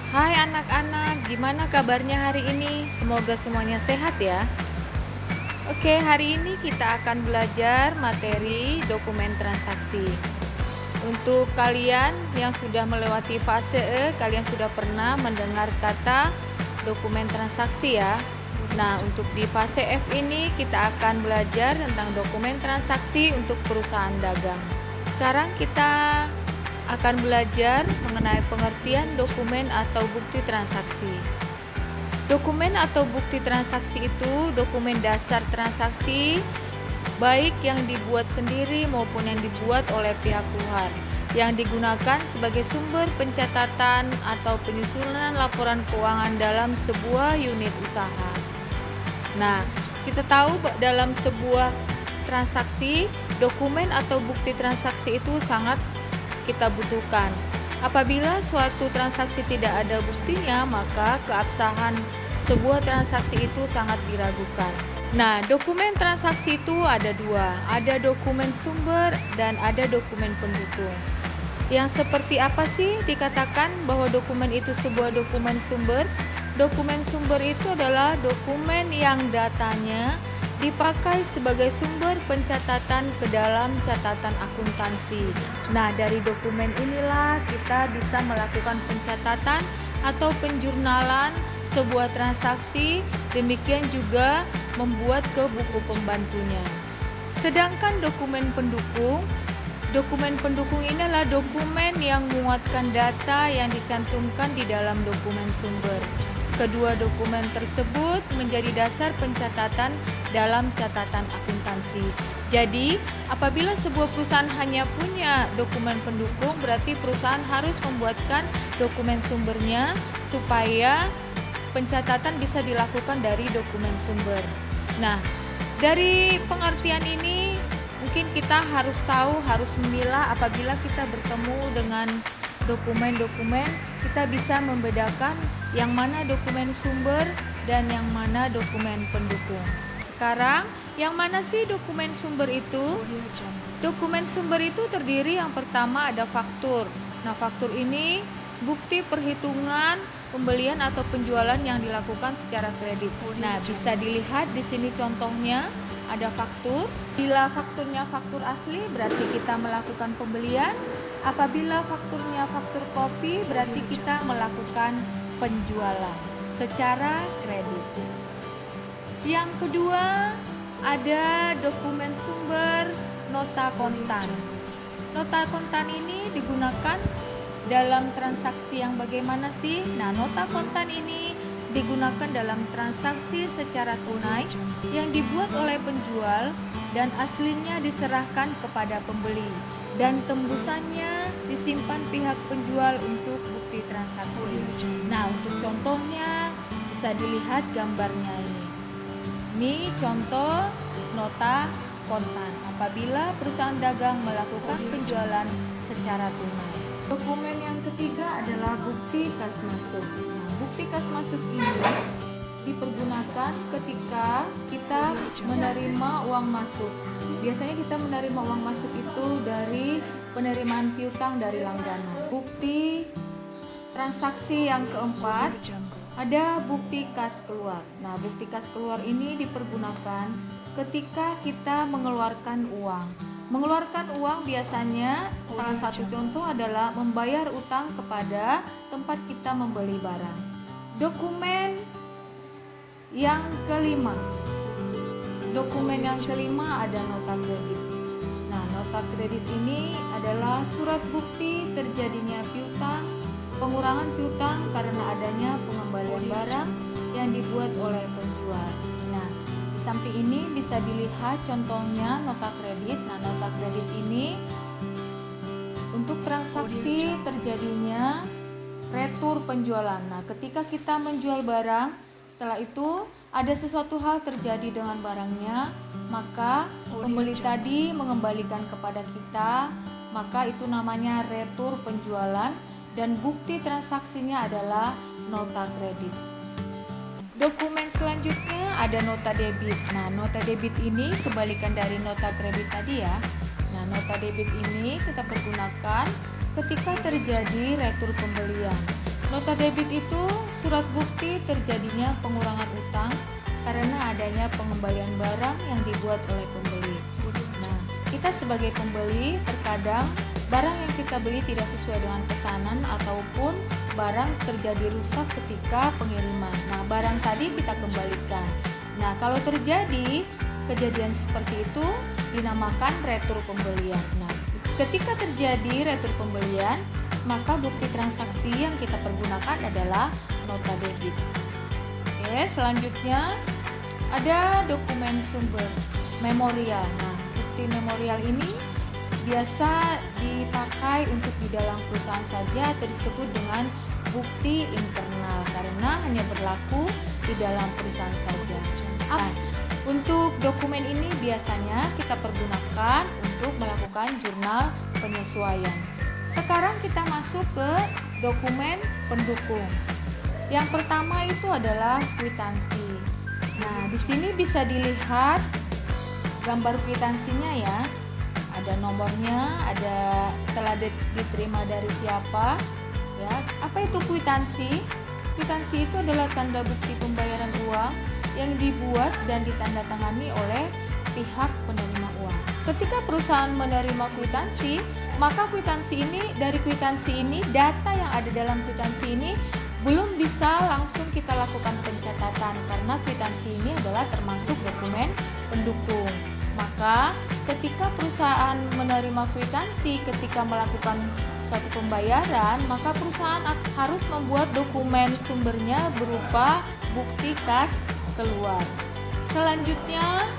Hai anak-anak, gimana kabarnya hari ini? Semoga semuanya sehat ya. Oke, hari ini kita akan belajar materi dokumen transaksi. Untuk kalian yang sudah melewati fase E, kalian sudah pernah mendengar kata dokumen transaksi ya. Nah, untuk di fase F ini kita akan belajar tentang dokumen transaksi untuk perusahaan dagang. Sekarang kita akan belajar mengenai pengertian dokumen atau bukti transaksi. Dokumen atau bukti transaksi itu dokumen dasar transaksi, baik yang dibuat sendiri maupun yang dibuat oleh pihak luar, yang digunakan sebagai sumber pencatatan atau penyusunan laporan keuangan dalam sebuah unit usaha. Nah, kita tahu dalam sebuah transaksi, dokumen atau bukti transaksi itu sangat kita butuhkan. Apabila suatu transaksi tidak ada buktinya, maka keabsahan sebuah transaksi itu sangat diragukan. Nah, dokumen transaksi itu ada dua, ada dokumen sumber dan ada dokumen pendukung. Yang seperti apa sih dikatakan bahwa dokumen itu sebuah dokumen sumber? Dokumen sumber itu adalah dokumen yang datanya dipakai sebagai sumber pencatatan ke dalam catatan akuntansi. Nah, dari dokumen inilah kita bisa melakukan pencatatan atau penjurnalan sebuah transaksi, demikian juga membuat ke buku pembantunya. Sedangkan dokumen pendukung ini adalah dokumen yang menguatkan data yang dicantumkan di dalam dokumen sumber. Kedua dokumen tersebut menjadi dasar pencatatan dalam catatan akuntansi. Jadi, apabila sebuah perusahaan hanya punya dokumen pendukung, berarti perusahaan harus membuatkan dokumen sumbernya supaya pencatatan bisa dilakukan dari dokumen sumber. Nah, dari pengertian ini mungkin kita harus tahu, harus memilah apabila kita bertemu dengan dokumen-dokumen, kita bisa membedakan yang mana dokumen sumber dan yang mana dokumen pendukung. Sekarang, yang mana sih dokumen sumber itu? Dokumen sumber itu terdiri yang pertama ada faktur. Nah, faktur ini bukti perhitungan pembelian atau penjualan yang dilakukan secara kredit. Nah, bisa dilihat di sini contohnya ada faktur. Bila fakturnya faktur asli berarti kita melakukan pembelian. Apabila fakturnya faktur kopi berarti kita melakukan penjualan secara kredit. Yang kedua ada dokumen sumber nota kontan. Nota kontan ini digunakan dalam transaksi yang bagaimana sih? Nah, nota kontan ini digunakan dalam transaksi secara tunai yang dibuat oleh penjual dan aslinya diserahkan kepada pembeli dan tembusannya disimpan pihak penjual untuk bukti transaksi. Nah, untuk contohnya bisa dilihat gambarnya ini. Ini contoh nota kontan apabila perusahaan dagang melakukan penjualan secara tunai. Dokumen yang ketiga adalah bukti kas masuk. Nah, bukti kas masuk ini dipergunakan ketika kita menerima uang masuk. Biasanya kita menerima uang masuk itu dari penerimaan piutang dari langganan. Bukti transaksi yang keempat ada bukti kas keluar. Nah, bukti kas keluar ini dipergunakan ketika kita mengeluarkan uang. Mengeluarkan uang biasanya salah satu contoh adalah membayar utang kepada tempat kita membeli barang. Dokumen yang kelima. Dokumen yang kelima ada nota kredit. Nah, nota kredit ini adalah surat bukti terjadinya piutang, pengurangan piutang karena adanya pengembalian barang yang dibuat oleh penjual. Nah, di samping ini bisa dilihat contohnya nota kredit. Nah, nota kredit ini untuk transaksi terjadinya retur penjualan. Nah, ketika kita menjual barang, setelah itu ada sesuatu hal terjadi dengan barangnya, maka pembeli tadi mengembalikan kepada kita, maka itu namanya retur penjualan dan bukti transaksinya adalah nota kredit. Dokumen selanjutnya ada nota debit. Nah, nota debit ini kebalikan dari nota kredit tadi ya. Nah, nota debit ini kita pergunakan ketika terjadi retur pembelian. Nota debit itu surat bukti terjadinya pengurangan utang karena adanya pengembalian barang yang dibuat oleh pembeli. Nah, kita sebagai pembeli terkadang barang yang kita beli tidak sesuai dengan pesanan ataupun barang terjadi rusak ketika pengiriman. Nah, barang tadi kita kembalikan. Nah, kalau terjadi kejadian seperti itu dinamakan retur pembelian. Nah, ketika terjadi retur pembelian, maka bukti transaksi yang kita pergunakan adalah nota debit. Oke, selanjutnya ada dokumen sumber memorial. Nah, bukti memorial ini biasa dipakai untuk di dalam perusahaan saja atau disebut dengan bukti internal karena hanya berlaku di dalam perusahaan saja. Nah, untuk dokumen ini biasanya kita pergunakan untuk melakukan jurnal penyesuaian. Sekarang kita masuk ke dokumen pendukung. Yang pertama itu adalah kwitansi. Nah, di sini bisa dilihat gambar kwitansinya ya. Ada nomornya, ada telah diterima dari siapa, ya. Apa itu kwitansi? Kwitansi itu adalah tanda bukti pembayaran uang yang dibuat dan ditandatangani oleh pihak penerima uang. Ketika perusahaan menerima kwitansi, maka dari kwitansi ini data yang ada dalam kwitansi ini belum bisa langsung kita lakukan pencatatan karena kwitansi ini adalah termasuk dokumen pendukung. Maka ketika perusahaan menerima kwitansi ketika melakukan suatu pembayaran, maka perusahaan harus membuat dokumen sumbernya berupa bukti kas keluar. Selanjutnya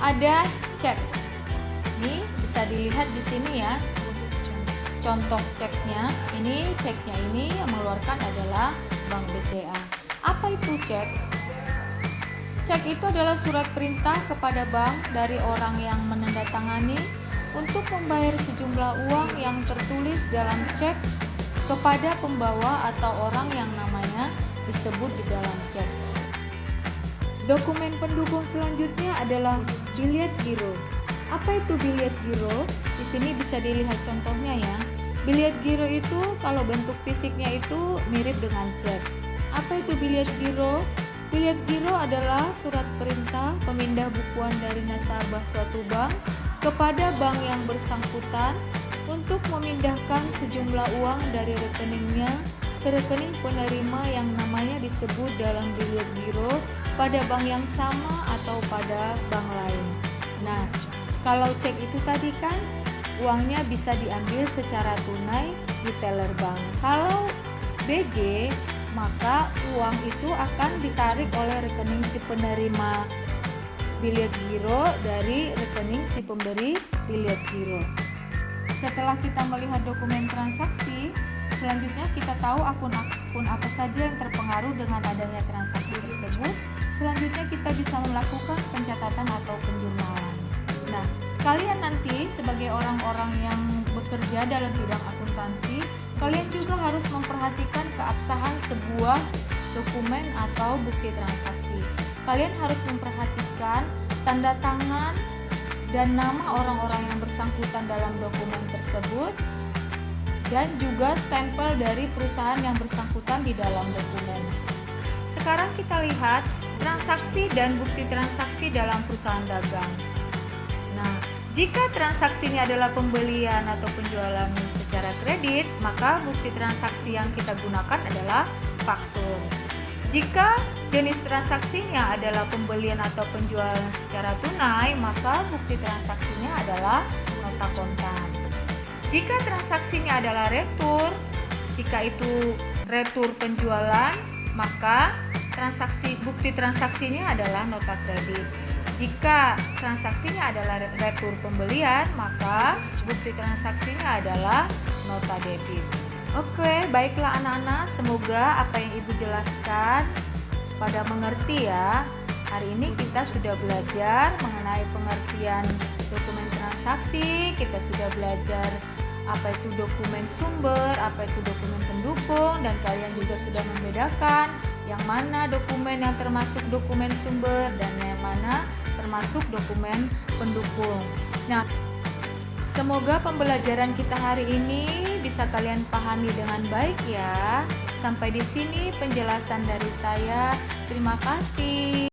ada cek. Ini bisa dilihat di sini ya. Contoh ceknya. Ini ceknya ini yang mengeluarkan adalah Bank BCA. Apa itu cek? Cek itu adalah surat perintah kepada bank dari orang yang menandatangani untuk membayar sejumlah uang yang tertulis dalam cek kepada pembawa atau orang yang namanya disebut di dalam cek. Dokumen pendukung selanjutnya adalah biliet giro. Apa itu biliet giro? Di sini bisa dilihat contohnya ya. Biliet giro itu kalau bentuk fisiknya itu mirip dengan cek. Apa itu biliet giro? Biliet giro adalah surat perintah pemindah bukuan dari nasabah suatu bank kepada bank yang bersangkutan untuk memindahkan sejumlah uang dari rekeningnya ke rekening penerima yang namanya disebut dalam biliet giro pada bank yang sama atau pada bank lain. Nah, kalau cek itu tadi kan uangnya bisa diambil secara tunai di teller bank. Kalau BG, maka uang itu akan ditarik oleh rekening si penerima biliet giro dari rekening si pemberi biliet giro. Setelah kita melihat dokumen transaksi, selanjutnya kita tahu akun-akun apa saja yang terpengaruh dengan adanya transaksi tersebut. Selanjutnya kita bisa melakukan pencatatan atau penjurnalan. Nah, kalian nanti sebagai orang-orang yang bekerja dalam bidang akuntansi, kalian juga harus memperhatikan keabsahan sebuah dokumen atau bukti transaksi. Kalian harus memperhatikan tanda tangan dan nama orang-orang yang bersangkutan dalam dokumen tersebut dan juga stempel dari perusahaan yang bersangkutan di dalam dokumen. Sekarang kita lihat transaksi dan bukti transaksi dalam perusahaan dagang. Nah, jika transaksinya adalah pembelian atau penjualan secara kredit, maka bukti transaksi yang kita gunakan adalah faktur. Jika jenis transaksinya adalah pembelian atau penjualan secara tunai, maka bukti transaksinya adalah nota kontan. Jika transaksinya adalah retur, jika itu retur penjualan, maka bukti transaksinya adalah nota kredit. Jika transaksinya adalah retur pembelian, maka bukti transaksinya adalah nota debit. Oke, baiklah anak-anak, semoga apa yang Ibu jelaskan pada mengerti ya. Hari ini kita sudah belajar mengenai pengertian dokumen transaksi, kita sudah belajar apa itu dokumen sumber, apa itu dokumen pendukung, dan kalian juga sudah membedakan yang mana dokumen yang termasuk dokumen sumber dan yang mana termasuk dokumen pendukung. Nah, semoga pembelajaran kita hari ini bisa kalian pahami dengan baik ya. Sampai di sini penjelasan dari saya. Terima kasih.